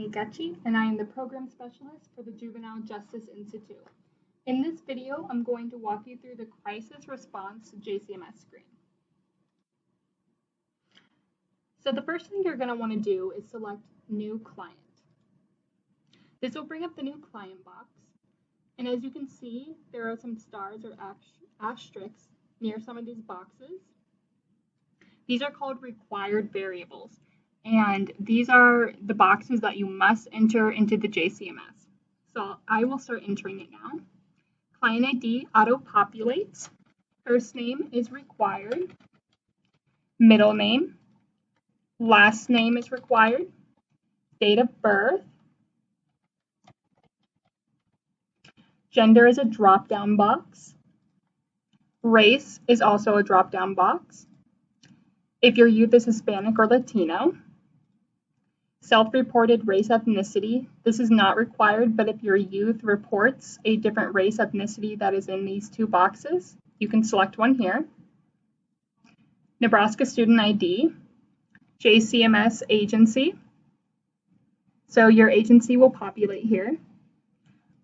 Akechi, and I am the Program Specialist for the Juvenile Justice Institute. In this video, I'm going to walk you through the Crisis Response JCMS screen. So the first thing you're going to want to do is select New Client. This will bring up the New Client box, and as you can see, there are some stars or asterisks near some of these boxes. These are called required variables, and these are the boxes that you must enter into the JCMS. So I will start entering it now. Client ID auto-populates. First name is required. Middle name. Last name is required. Date of birth. Gender is a drop-down box. Race is also a drop-down box. If your youth is Hispanic or Latino. Self-reported race ethnicity. This is not required, but if your youth reports a different race ethnicity that is in these two boxes, you can select one here. Nebraska student ID. JCMS agency. So your agency will populate here.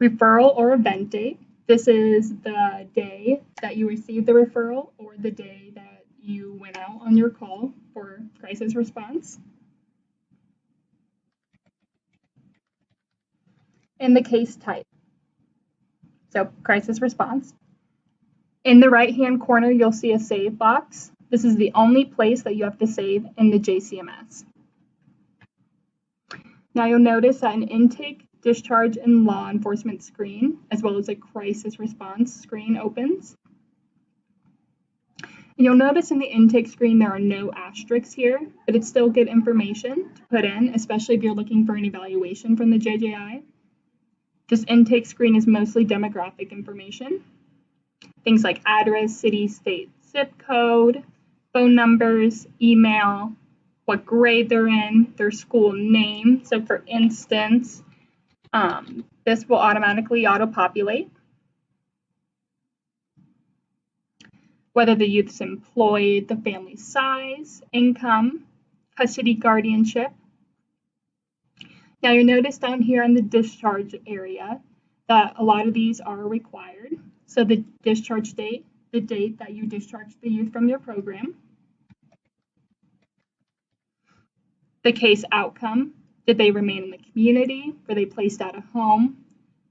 Referral or event date. This is the day that you received the referral or the day that you went out on your call for crisis response. And the case type. So crisis response. In the right-hand corner, you'll see a save box. This is the only place that you have to save in the JCMS. Now you'll notice that an intake, discharge, and law enforcement screen, as well as a crisis response screen opens. And you'll notice in the intake screen there are no asterisks here, but it's still good information to put in, especially if you're looking for an evaluation from the JJI. This intake screen is mostly demographic information. Things like address, city, state, zip code, phone numbers, email, what grade they're in, their school name. So for instance, this will automatically auto-populate. Whether the youth's employed, the family size, income, custody guardianship. Now you'll notice down here in the discharge area that a lot of these are required. So the discharge date, the date that you discharged the youth from your program. The case outcome, did they remain in the community? Were they placed out of home?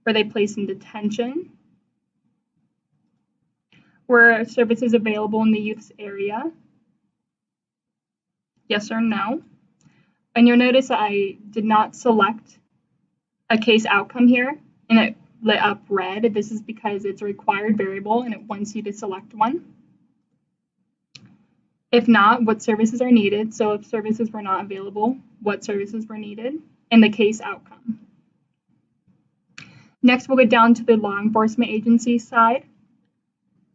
Were they placed in detention? Were services available in the youth's area? Yes or no? And you'll notice that I did not select a case outcome here, and it lit up red. This is because it's a required variable and it wants you to select one. If not, what services are needed? So if services were not available, what services were needed? And the case outcome. Next, we'll go down to the law enforcement agency side.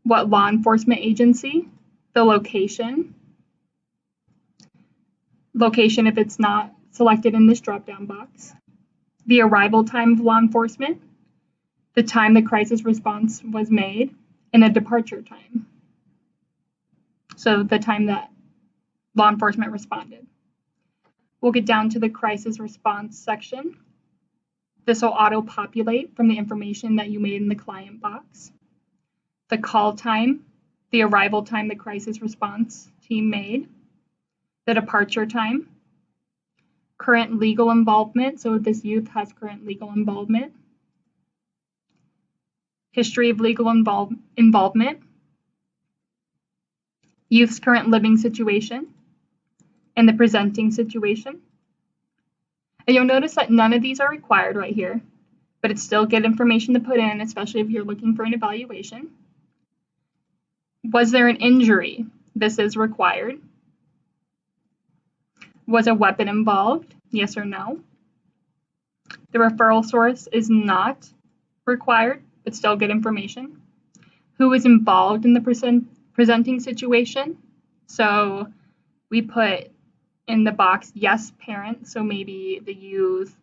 What law enforcement agency? The location. Location if it's not selected in this drop-down box. The arrival time of law enforcement. The time the crisis response was made. And the departure time. So the time that law enforcement responded. We'll get down to the crisis response section. This will auto-populate from the information that you made in the client box. The call time, the arrival time the crisis response team made, the departure time, current legal involvement, so if this youth has current legal involvement, history of legal involvement, youth's current living situation, and the presenting situation. And you'll notice that none of these are required right here, but it's still good information to put in, especially if you're looking for an evaluation. Was there an injury? This is required. Was a weapon involved? Yes or no? The referral source is not required, but still good information. Who was involved in the presenting situation? So we put in the box yes parent, so maybe the youth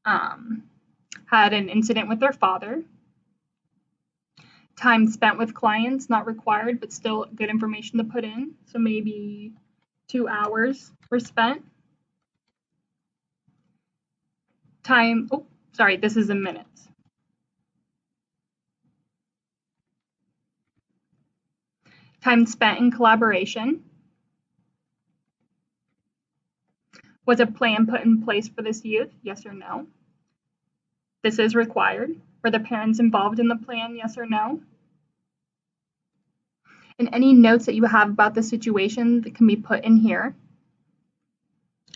had an incident with their father. Time spent with clients, not required, but still good information to put in. So maybe 2 hours were spent. Time, oh, sorry, this is in minutes. Time spent in collaboration. Was a plan put in place for this youth? Yes or no? This is required. Were the parents involved in the plan? Yes or no? And any notes that you have about the situation that can be put in here.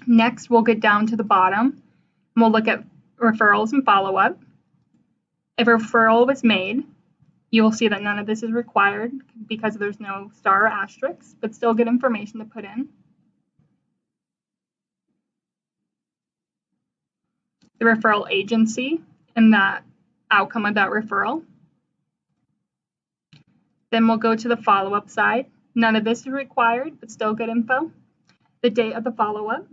Next, we'll get down to the bottom and we'll look at referrals and follow-up. If a referral was made, you will see that none of this is required because there's no star or asterisk, but still good information to put in. The referral agency and the outcome of that referral. Then we'll go to the follow-up side. None of this is required, but still good info. The date of the follow-up.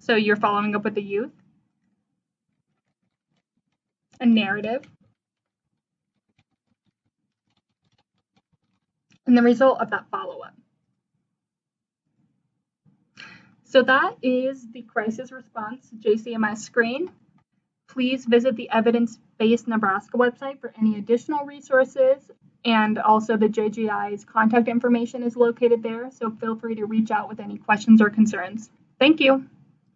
So you're following up with the youth. A narrative. And the result of that follow-up. So that is the crisis response JCMS screen. Please visit the Evidence-Based Nebraska website for any additional resources, and also the JGI's contact information is located there, so feel free to reach out with any questions or concerns. Thank you.